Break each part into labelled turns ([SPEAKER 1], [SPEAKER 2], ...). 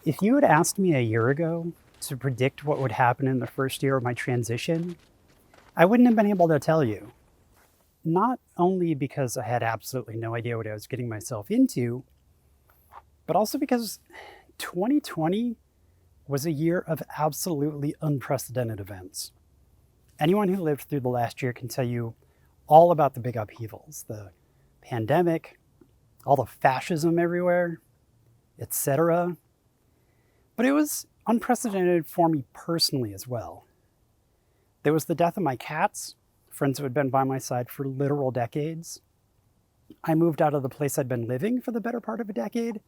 [SPEAKER 1] If you had asked me a year ago to predict what would happen in the first year of my transition, I wouldn't have been able to tell you. Not only because I had absolutely no idea what I was getting myself into, but also because 2020 was a year of absolutely unprecedented events. Anyone who lived through the last year can tell you all about the big upheavals, the pandemic, all the fascism everywhere, etc. But it was unprecedented for me personally as well. There was the death of my cats, friends who had been by my side for literal decades. I moved out of the place I'd been living for the better part of a decade.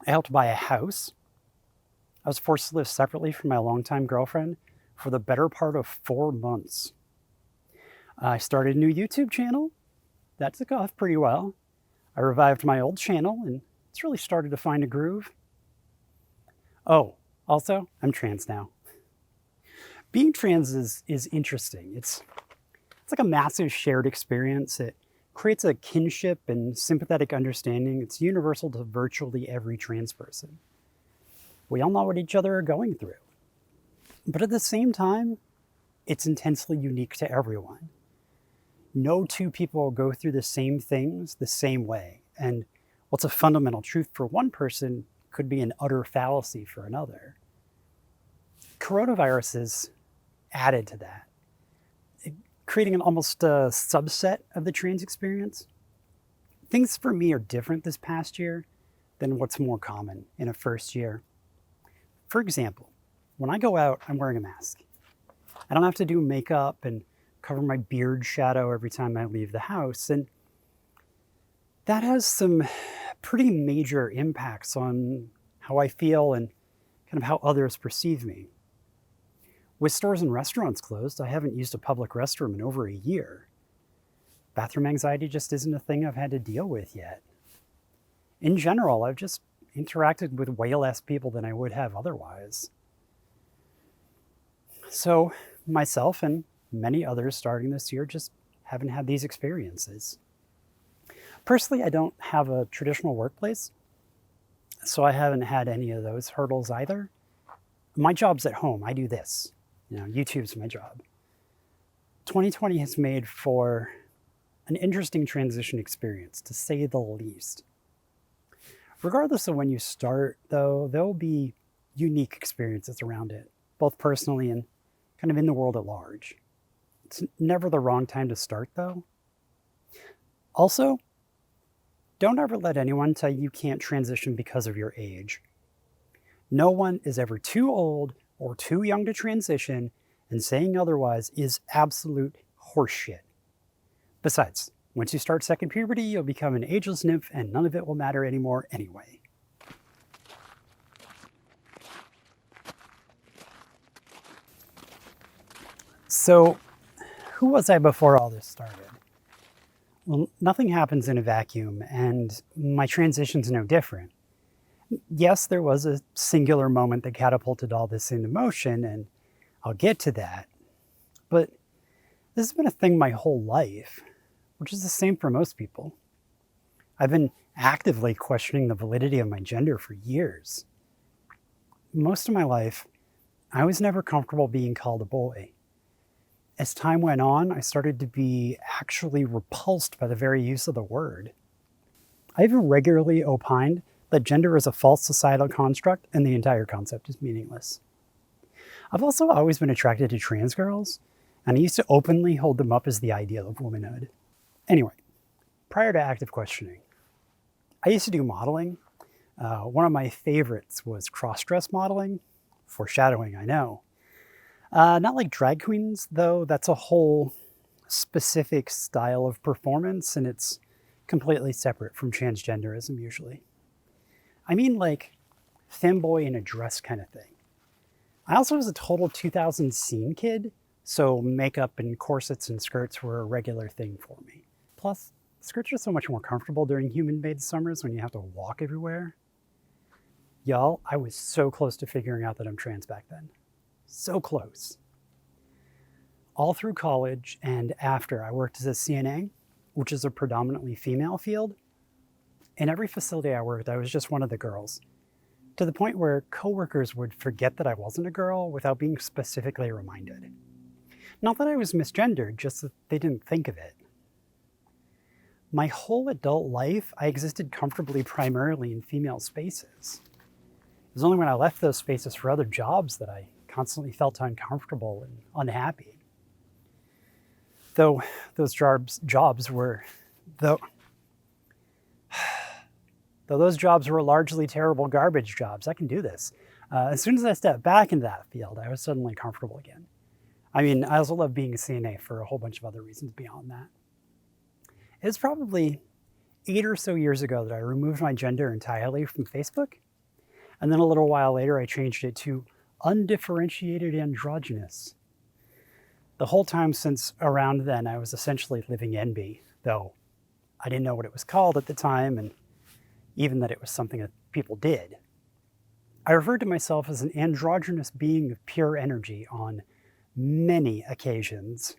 [SPEAKER 1] I helped buy a house. I was forced to live separately from my longtime girlfriend for the better part of 4 months. I started a new YouTube channel. That took off pretty well. I revived my old channel, and it's really started to find a groove. Oh, also, I'm trans now. Being trans is interesting. It's like a massive shared experience. It creates a kinship and sympathetic understanding. It's universal to virtually every trans person. We all know what each other are going through. But at the same time, it's intensely unique to everyone. No two people go through the same things the same way. And what's a fundamental truth for one person could be an utter fallacy for another. Coronavirus is added to that, creating an almost a subset of the trans experience. Things for me are different this past year than what's more common in a first year. For example, when I go out, I'm wearing a mask. I don't have to do makeup and cover my beard shadow every time I leave the house. And that has some pretty major impacts on how I feel and kind of how others perceive me. With stores and restaurants closed, I haven't used a public restroom in over a year. Bathroom anxiety just isn't a thing I've had to deal with yet. In general, I've just interacted with way less people than I would have otherwise. So, myself and many others starting this year just haven't had these experiences. Personally, I don't have a traditional workplace, so I haven't had any of those hurdles either. My job's at home. I do this. YouTube's my job. 2020 has made for an interesting transition experience, to say the least. Regardless of when you start, though, there'll be unique experiences around it, both personally and kind of in the world at large. It's never the wrong time to start, though. Also, don't ever let anyone tell you can't transition because of your age. No one is ever too old or too young to transition, and saying otherwise is absolute horseshit. Besides, once you start second puberty, you'll become an ageless nymph and none of it will matter anymore anyway. So, who was I before all this started? Well, nothing happens in a vacuum, and my transition's no different. Yes, there was a singular moment that catapulted all this into motion, and I'll get to that. But this has been a thing my whole life, which is the same for most people. I've been actively questioning the validity of my gender for years. Most of my life, I was never comfortable being called a boy. As time went on, I started to be actually repulsed by the very use of the word. I've regularly opined that gender is a false societal construct and the entire concept is meaningless. I've also always been attracted to trans girls, and I used to openly hold them up as the ideal of womanhood. Anyway, prior to active questioning, I used to do modeling. One of my favorites was cross-dress modeling. Foreshadowing, I know. Not like drag queens, though. That's a whole specific style of performance, and it's completely separate from transgenderism usually. I mean like femboy in a dress kind of thing. I also was a total 2000s scene kid, so makeup and corsets and skirts were a regular thing for me. Plus, skirts are so much more comfortable during humid summers when you have to walk everywhere. Y'all, I was so close to figuring out that I'm trans back then. So close. All through college and after, I worked as a CNA, which is a predominantly female field. In every facility I worked, I was just one of the girls. to the point where coworkers would forget that I wasn't a girl without being specifically reminded. Not that I was misgendered, just that they didn't think of it. My whole adult life, I existed comfortably primarily in female spaces. It was only when I left those spaces for other jobs that I constantly felt uncomfortable and unhappy. Though those jobs were largely terrible garbage jobs. I can do this. As soon as I stepped back into that field, I was suddenly comfortable again. I mean, I also love being a CNA for a whole bunch of other reasons beyond that. It was probably 8 or so years ago that I removed my gender entirely from Facebook. And then a little while later, I changed it to undifferentiated androgynous. The whole time since around then, I was essentially living NB, though I didn't know what it was called at the time, and even that it was something that people did. I referred to myself as an androgynous being of pure energy on many occasions.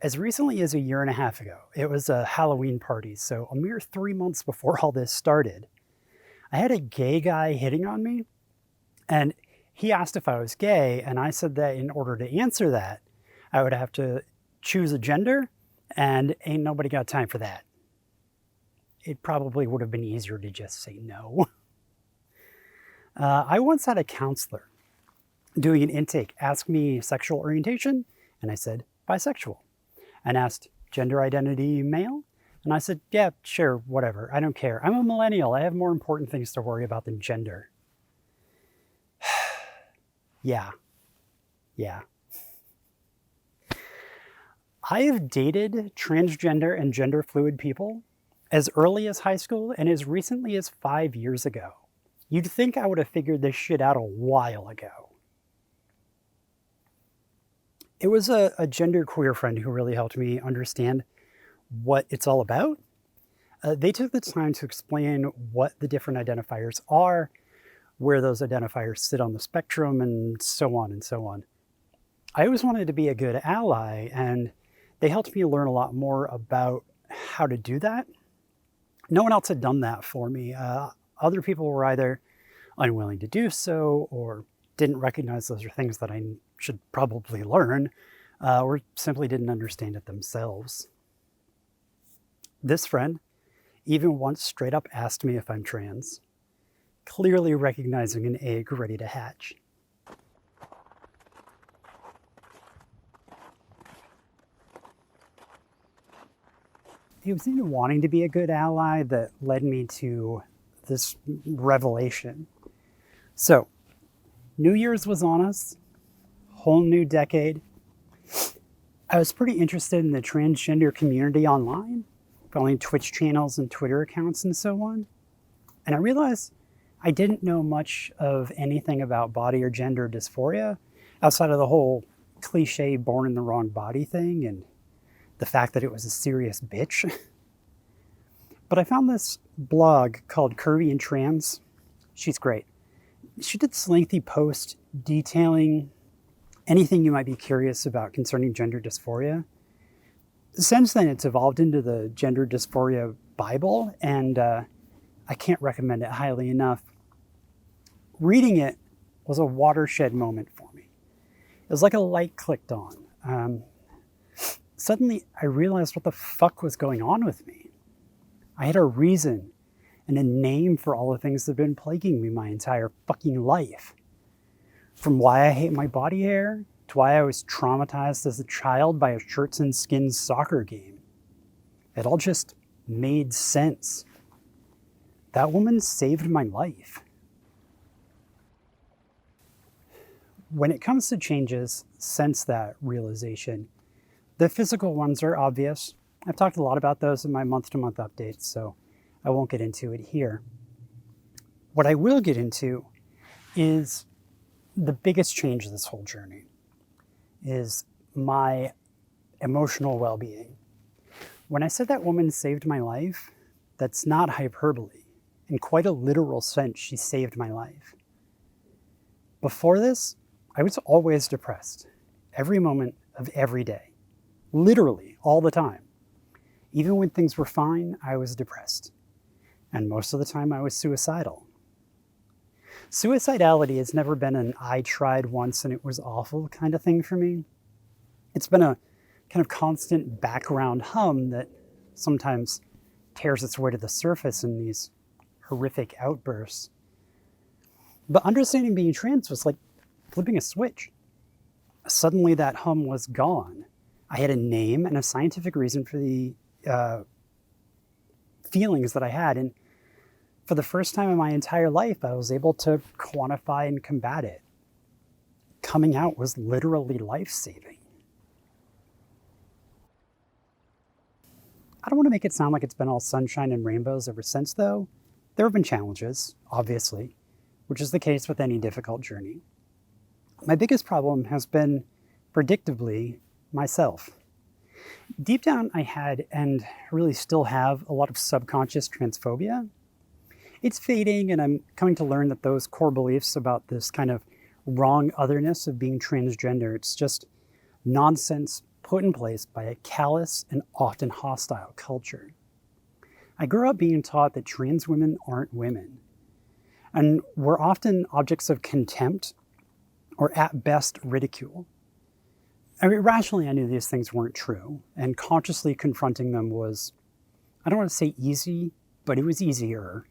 [SPEAKER 1] As recently as a year and a half ago, it was a Halloween party, so a mere 3 months before all this started, I had a gay guy hitting on me, and he asked if I was gay, and I said that in order to answer that, I would have to choose a gender, and ain't nobody got time for that. It probably would have been easier to just say no. I once had a counselor doing an intake ask me sexual orientation, and I said bisexual. And asked, gender identity male? And I said, yeah, sure, whatever, I don't care. I'm a millennial, I have more important things to worry about than gender. Yeah. I have dated transgender and gender fluid people as early as high school and as recently as 5 years ago. You'd think I would have figured this shit out a while ago. It was a genderqueer friend who really helped me understand what it's all about. They took the time to explain what the different identifiers are, where those identifiers sit on the spectrum, and so on and so on. I always wanted to be a good ally, and they helped me learn a lot more about how to do that. No one else had done that for me. Other people were either unwilling to do so, or didn't recognize those are things that I should probably learn, or simply didn't understand it themselves. This friend even once straight up asked me if I'm trans, clearly recognizing an egg ready to hatch. It was even wanting to be a good ally that led me to this revelation. So, New Year's was on us, whole new decade. I was pretty interested in the transgender community online, following Twitch channels and Twitter accounts and so on. And I realized I didn't know much of anything about body or gender dysphoria outside of the whole cliche born in the wrong body thing and the fact that it was a serious bitch. But I found this blog called Curvy and Trans. She's great. She did this lengthy post detailing anything you might be curious about concerning gender dysphoria. Since then, it's evolved into the Gender Dysphoria Bible, and I can't recommend it highly enough. Reading it was a watershed moment for me. It was like a light clicked on. Suddenly, I realized what the fuck was going on with me. I had a reason and a name for all the things that have been plaguing me my entire fucking life. From why I hate my body hair, to why I was traumatized as a child by a shirts and skins soccer game. It all just made sense. That woman saved my life. When it comes to changes since that realization, the physical ones are obvious. I've talked a lot about those in my month-to-month updates, so I won't get into it here. What I will get into is the biggest change of this whole journey is my emotional well-being. When I said that woman saved my life, that's not hyperbole. In quite a literal sense, she saved my life. Before this, I was always depressed, every moment of every day, literally all the time. Even when things were fine, I was depressed. And most of the time I was suicidal. Suicidality has never been an I tried once and it was awful kind of thing for me. It's been a kind of constant background hum that sometimes tears its way to the surface in these horrific outbursts. But understanding being trans was like flipping a switch. Suddenly that hum was gone. I had a name and a scientific reason for the feelings that I had. And for the first time in my entire life, I was able to quantify and combat it. Coming out was literally life-saving. I don't want to make it sound like it's been all sunshine and rainbows ever since, though. There have been challenges, obviously, which is the case with any difficult journey. My biggest problem has been, predictably, myself. Deep down, I had, and really still have, a lot of subconscious transphobia. It's fading, and I'm coming to learn that those core beliefs about this kind of wrong otherness of being transgender, it's just nonsense put in place by a callous and often hostile culture. I grew up being taught that trans women aren't women, and were often objects of contempt or at best ridicule. I mean, rationally, I knew these things weren't true, and consciously confronting them was, I don't want to say easy, but it was easier.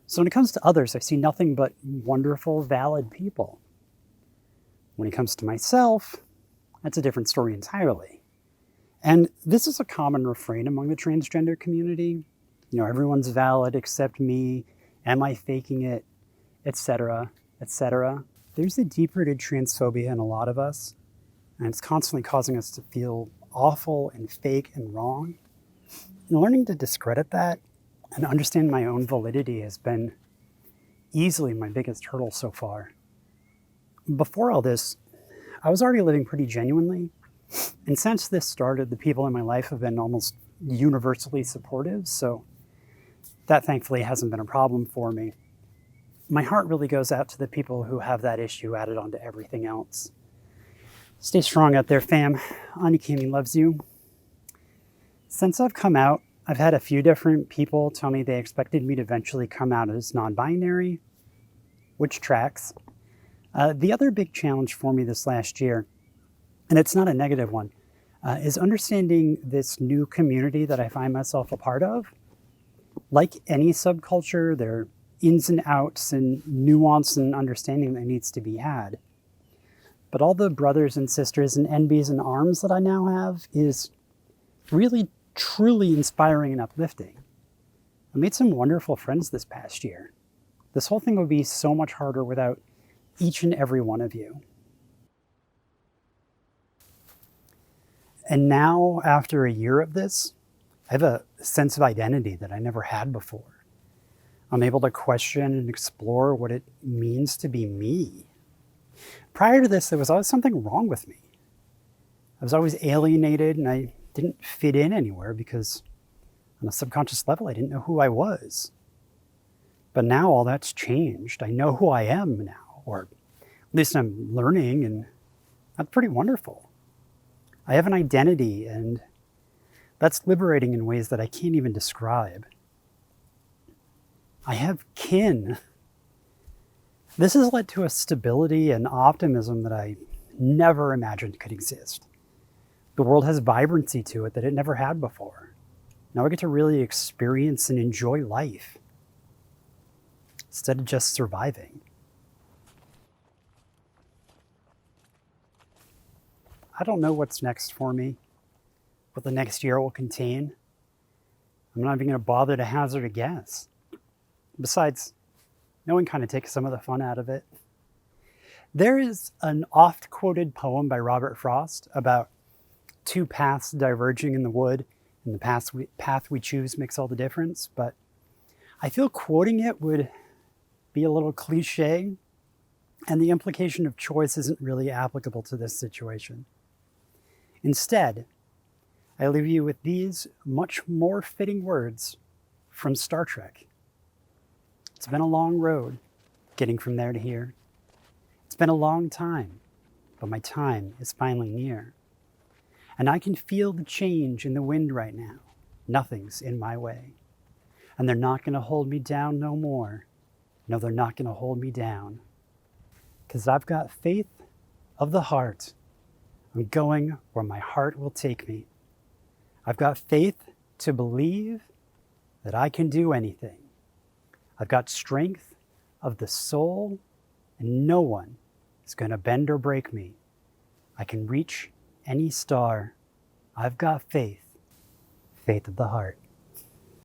[SPEAKER 1] So when it comes to others, I see nothing but wonderful, valid people. When it comes to myself, that's a different story entirely. And this is a common refrain among the transgender community. You know, everyone's valid except me. Am I faking it? Etc., etc. There's a deep-rooted transphobia in a lot of us, and it's constantly causing us to feel awful and fake and wrong. And learning to discredit that and understand my own validity has been easily my biggest hurdle so far. Before all this, I was already living pretty genuinely, and since this started, the people in my life have been almost universally supportive, so that thankfully hasn't been a problem for me. My heart really goes out to the people who have that issue added onto everything else. Stay strong out there, fam. Auntie Kami loves you. Since I've come out, I've had a few different people tell me they expected me to eventually come out as non-binary, which tracks. The other big challenge for me this last year, and it's not a negative one, is understanding this new community that I find myself a part of. Like any subculture, there are ins and outs and nuance and understanding that needs to be had. But all the brothers and sisters and NBs and arms that I now have is really, truly inspiring and uplifting. I made some wonderful friends this past year. This whole thing would be so much harder without each and every one of you. And now, after a year of this, I have a sense of identity that I never had before. I'm able to question and explore what it means to be me. Prior to this, there was always something wrong with me. I was always alienated and I didn't fit in anywhere because on a subconscious level, I didn't know who I was. But now all that's changed. I know who I am now, or at least I'm learning, and that's pretty wonderful. I have an identity, and that's liberating in ways that I can't even describe. I have kin. This has led to a stability and optimism that I never imagined could exist. The world has vibrancy to it that it never had before. Now I get to really experience and enjoy life instead of just surviving. I don't know what's next for me, what the next year will contain. I'm not even going to bother to hazard a guess. Besides, knowing kind of takes some of the fun out of it. There is an oft-quoted poem by Robert Frost about two paths diverging in the wood, and the path we choose makes all the difference, but I feel quoting it would be a little cliche, and the implication of choice isn't really applicable to this situation. Instead, I leave you with these much more fitting words from Star Trek. It's been a long road getting from there to here. It's been a long time, but my time is finally near. And I can feel the change in the wind right now. Nothing's in my way. And they're not going to hold me down no more. No, they're not going to hold me down. Because I've got faith of the heart. I'm going where my heart will take me. I've got faith to believe that I can do anything. I've got strength of the soul, and no one is going to bend or break me. I can reach any star. I've got faith, faith of the heart.